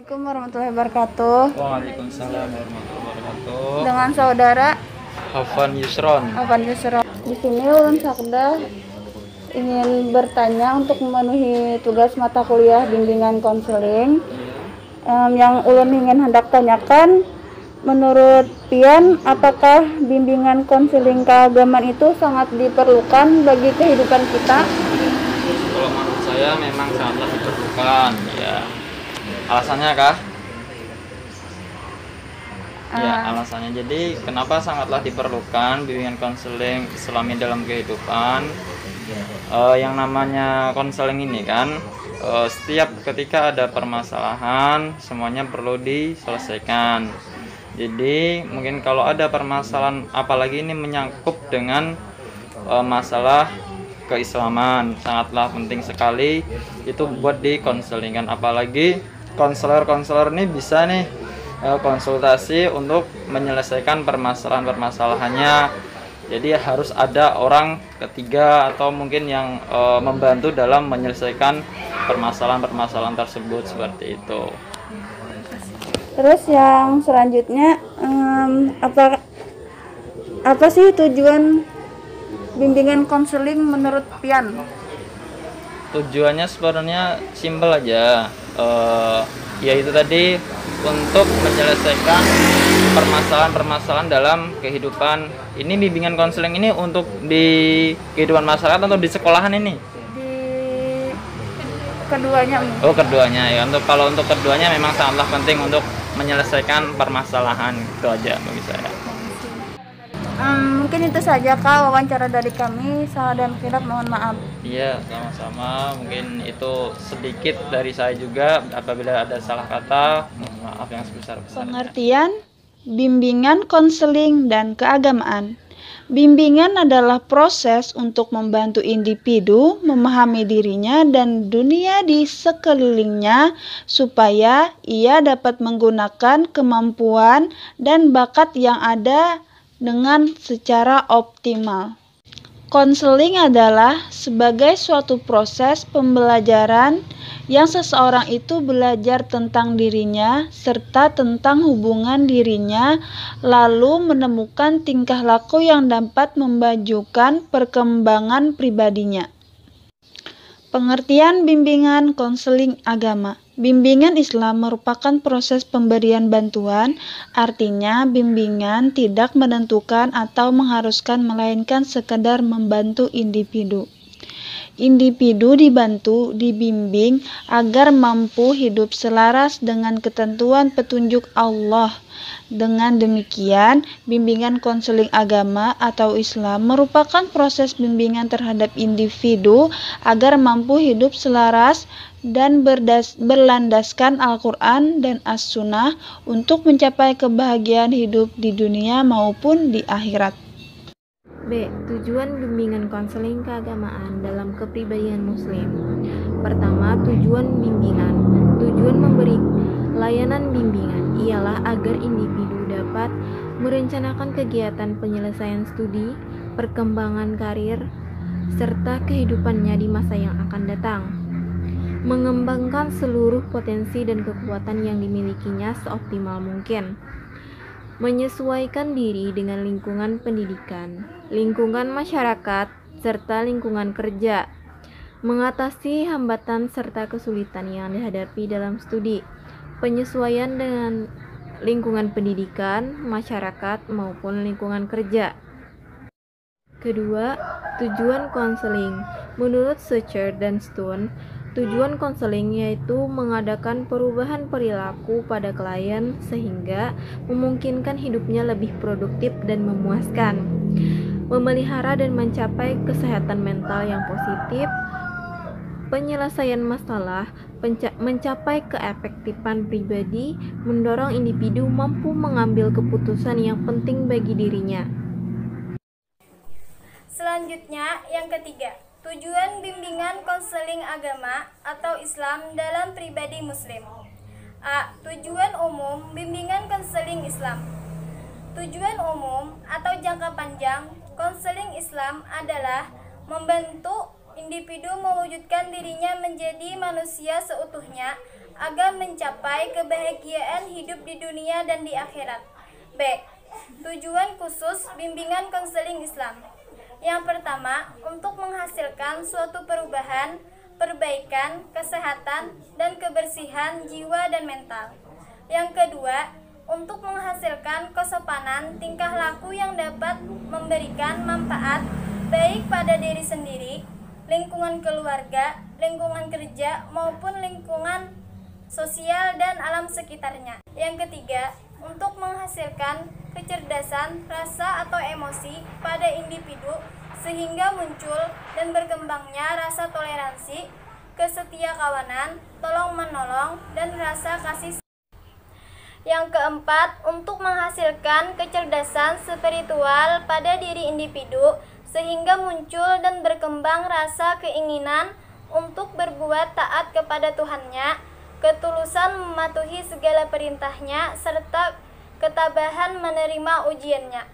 Assalamualaikum warahmatullahi wabarakatuh. Waalaikumsalam warahmatullahi wabarakatuh. Dengan saudara Hafan Yusron. Di sini Ulun Sakda ingin bertanya untuk memenuhi tugas mata kuliah bimbingan konseling. Yang Ulun ingin hendak tanyakan, menurut Pian, apakah bimbingan konseling keagamaan itu sangat diperlukan bagi kehidupan kita? Kalau menurut saya memang sangatlah diperlukan, ya. Alasannya kah? Ya, alasannya jadi kenapa sangatlah diperlukan bimbingan konseling Islami dalam kehidupan. Yang namanya konseling ini kan, setiap ketika ada permasalahan semuanya perlu diselesaikan. Jadi mungkin kalau ada permasalahan, apalagi ini menyangkut dengan masalah keislaman, sangatlah penting sekali itu buat dikonselingkan. Apalagi konselor ini bisa nih konsultasi untuk menyelesaikan permasalahannya. Jadi harus ada orang ketiga atau mungkin yang membantu dalam menyelesaikan permasalahan tersebut, seperti itu. Terus yang selanjutnya, apa sih tujuan bimbingan konseling menurut Pian? Tujuannya sebenarnya simpel aja, yaitu tadi untuk menyelesaikan permasalahan dalam kehidupan. Ini bimbingan konseling ini untuk di kehidupan masyarakat atau di sekolahan ini? Di keduanya. Oh, keduanya ya. Kalau untuk keduanya memang sangatlah penting untuk menyelesaikan permasalahan. Itu aja bagi saya. Mungkin itu saja Kak wawancara dari kami. Salah dan khilaf mohon maaf. Iya, sama-sama. Mungkin itu sedikit dari saya juga. Apabila ada salah kata, mohon maaf yang sebesar-besarnya. Pengertian bimbingan konseling dan keagamaan. Bimbingan adalah proses untuk membantu individu memahami dirinya dan dunia di sekelilingnya supaya ia dapat menggunakan kemampuan dan bakat yang ada dengan secara optimal. Konseling adalah sebagai suatu proses pembelajaran yang seseorang itu belajar tentang dirinya serta tentang hubungan dirinya, lalu menemukan tingkah laku yang dapat memajukan perkembangan pribadinya. Pengertian bimbingan konseling agama. Bimbingan Islam merupakan proses pemberian bantuan, artinya bimbingan tidak menentukan atau mengharuskan melainkan sekedar membantu individu. Individu dibimbing agar mampu hidup selaras dengan ketentuan petunjuk Allah. Dengan demikian, bimbingan konseling agama atau Islam merupakan proses bimbingan terhadap individu agar mampu hidup selaras dan berlandaskan Al-Quran dan As-Sunnah untuk mencapai kebahagiaan hidup di dunia maupun di akhirat. B. Tujuan bimbingan konseling keagamaan dalam kepribadian Muslim. Pertama, tujuan bimbingan. Tujuan memberi layanan bimbingan ialah agar individu dapat merencanakan kegiatan penyelesaian studi, perkembangan karir, serta kehidupannya di masa yang akan datang. Mengembangkan seluruh potensi dan kekuatan yang dimilikinya seoptimal mungkin. Menyesuaikan diri dengan lingkungan pendidikan, lingkungan masyarakat, serta lingkungan kerja. Mengatasi hambatan serta kesulitan yang dihadapi dalam studi. Penyesuaian dengan lingkungan pendidikan, masyarakat, maupun lingkungan kerja. Kedua, tujuan konseling. Menurut Searcher dan Stone, tujuan konseling yaitu mengadakan perubahan perilaku pada klien sehingga memungkinkan hidupnya lebih produktif dan memuaskan, memelihara dan mencapai kesehatan mental yang positif, penyelesaian masalah, mencapai keefektifan pribadi, mendorong individu mampu mengambil keputusan yang penting bagi dirinya. Selanjutnya, yang ketiga, tujuan bimbingan konseling agama atau Islam dalam pribadi Muslim. A. Tujuan umum bimbingan konseling Islam. Tujuan umum atau jangka panjang konseling Islam adalah membantu individu mewujudkan dirinya menjadi manusia seutuhnya agar mencapai kebahagiaan hidup di dunia dan di akhirat. B. Tujuan khusus bimbingan konseling Islam. Yang pertama, untuk menghasilkan suatu perubahan, perbaikan, kesehatan, dan kebersihan jiwa dan mental. Yang kedua, untuk menghasilkan kesopanan tingkah laku yang dapat memberikan manfaat baik pada diri sendiri, lingkungan keluarga, lingkungan kerja, maupun lingkungan sosial dan alam sekitarnya. Yang ketiga, untuk menghasilkan kecerdasan, rasa atau emosi pada individu sehingga muncul dan berkembangnya rasa toleransi, kesetiakawanan, tolong-menolong, dan rasa kasih. Yang keempat, untuk menghasilkan kecerdasan spiritual pada diri individu sehingga muncul dan berkembang rasa keinginan untuk berbuat taat kepada Tuhannya, ketulusan mematuhi segala perintahnya, serta ketabahan menerima ujiannya.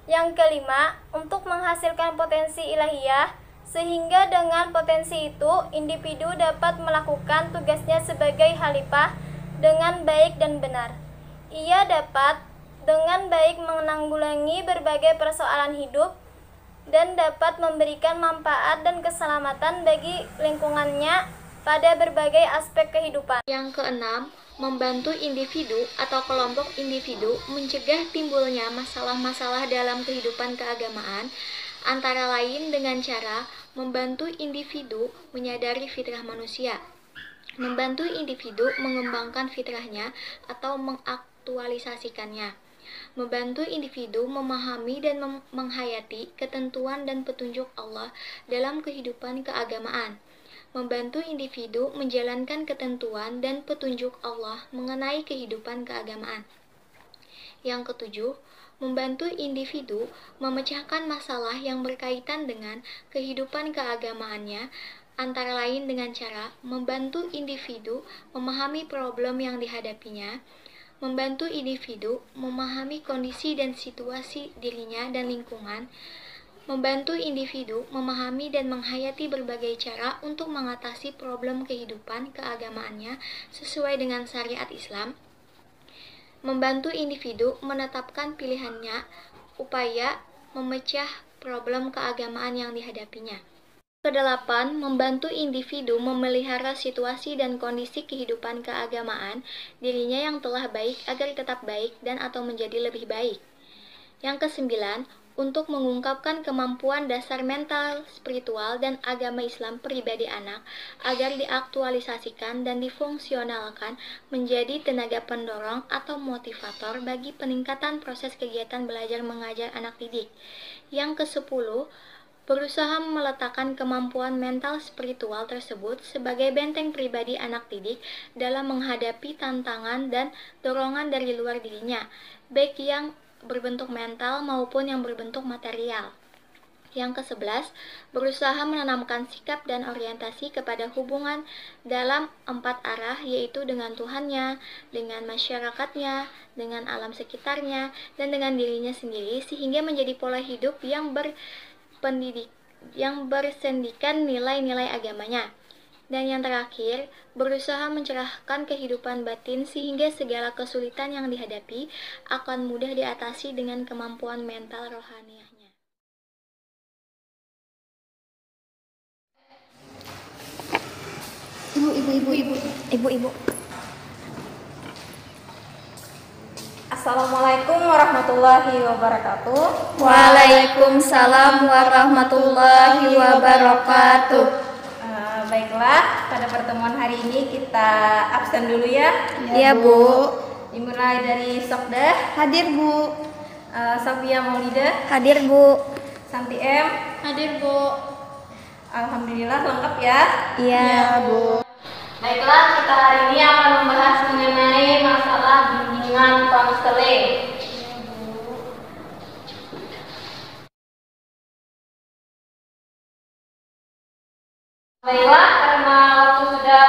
Yang kelima, untuk menghasilkan potensi ilahiyah, sehingga dengan potensi itu, individu dapat melakukan tugasnya sebagai khalifah dengan baik dan benar. Ia dapat dengan baik menanggulangi berbagai persoalan hidup dan dapat memberikan manfaat dan keselamatan bagi lingkungannya pada berbagai aspek kehidupan. Yang keenam, membantu individu atau kelompok individu mencegah timbulnya masalah-masalah dalam kehidupan keagamaan, antara lain dengan cara membantu individu menyadari fitrah manusia, membantu individu mengembangkan fitrahnya atau mengaktualisasikannya, membantu individu memahami dan menghayati ketentuan dan petunjuk Allah dalam kehidupan keagamaan, membantu individu menjalankan ketentuan dan petunjuk Allah mengenai kehidupan keagamaan. Yang ketujuh, membantu individu memecahkan masalah yang berkaitan dengan kehidupan keagamaannya, antara lain dengan cara membantu individu memahami problem yang dihadapinya, membantu individu memahami kondisi dan situasi dirinya dan lingkungan, membantu individu memahami dan menghayati berbagai cara untuk mengatasi problem kehidupan keagamaannya sesuai dengan syariat Islam, membantu individu menetapkan pilihannya upaya memecah problem keagamaan yang dihadapinya. Kedelapan, membantu individu memelihara situasi dan kondisi kehidupan keagamaan dirinya yang telah baik agar tetap baik dan atau menjadi lebih baik. Yang kesembilan, untuk mengungkapkan kemampuan dasar mental, spiritual, dan agama Islam pribadi anak agar diaktualisasikan dan difungsionalkan menjadi tenaga pendorong atau motivator bagi peningkatan proses kegiatan belajar mengajar anak didik. Yang kesepuluh, berusaha meletakkan kemampuan mental spiritual tersebut sebagai benteng pribadi anak didik dalam menghadapi tantangan dan dorongan dari luar dirinya, baik yang berbentuk mental maupun yang berbentuk material. Yang ke-11, berusaha menanamkan sikap dan orientasi kepada hubungan dalam 4 arah, yaitu dengan Tuhannya, dengan masyarakatnya, dengan alam sekitarnya, dan dengan dirinya sendiri, sehingga menjadi pola hidup yang bersendikan nilai-nilai agamanya. Dan yang terakhir, berusaha mencerahkan kehidupan batin sehingga segala kesulitan yang dihadapi akan mudah diatasi dengan kemampuan mental rohaniahnya. Ibu. Assalamualaikum warahmatullahi wabarakatuh. Waalaikumsalam warahmatullahi wabarakatuh. Baiklah, pada pertemuan hari ini kita absen dulu ya. Iya, Bu. Dimulai dari Sokdah. Hadir, Bu. Sofia Maulida. Hadir, Bu. Santi M. Hadir, Bu. Alhamdulillah lengkap ya. Iya, Bu. Baiklah, kita hari ini akan membahas mengenai masalah bimbingan konseling. Baiklah, karena waktu sudah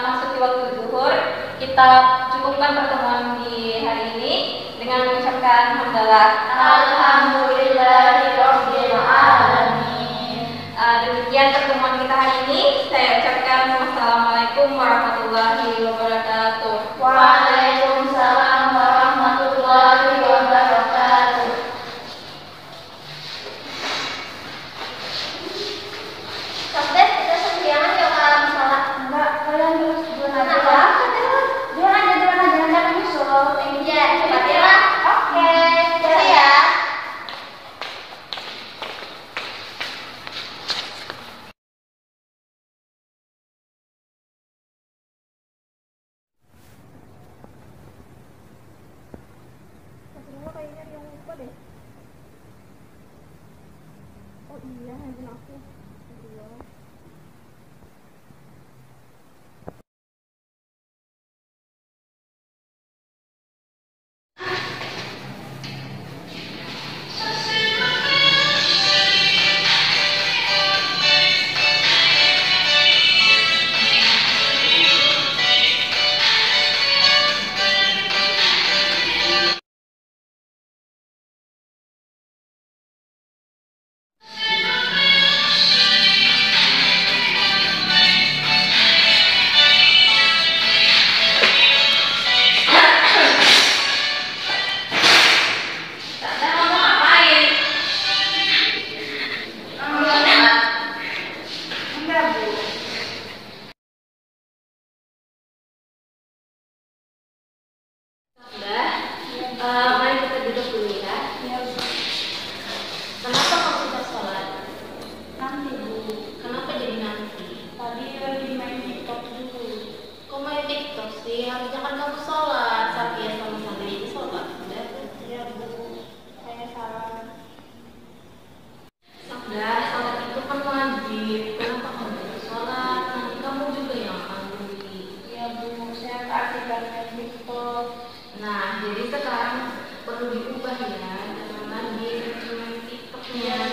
memasuki waktu zuhur, kita cukupkan pertemuan di hari ini dengan mengucapkan hamdalah. Alhamdulillahirabbil alamin. Demikian pertemuan kita hari ini. Saya ucapkan wassalamualaikum warahmatullahi wabarakatuh. Mari kita duduk dulu ya. Kenapa kamu tidak sholat? Nanti Bu, Kenapa jadi nanti? tadi lagi main TikTok dulu. Kok main TikTok sih? Harusnya kan kamu sholat. Sakia sama Sandra ini sholat. Udah. Iya Bu, saya salah. Sandra, sholat itu kan wajib. Kenapa kamu tidak sholat? Nanti kamu juga yang akan rugi. Iya Bu, saya keasikan main TikTok. Nah, jadi sekarang perlu diubah ya. Jangan lagi main TikToknya.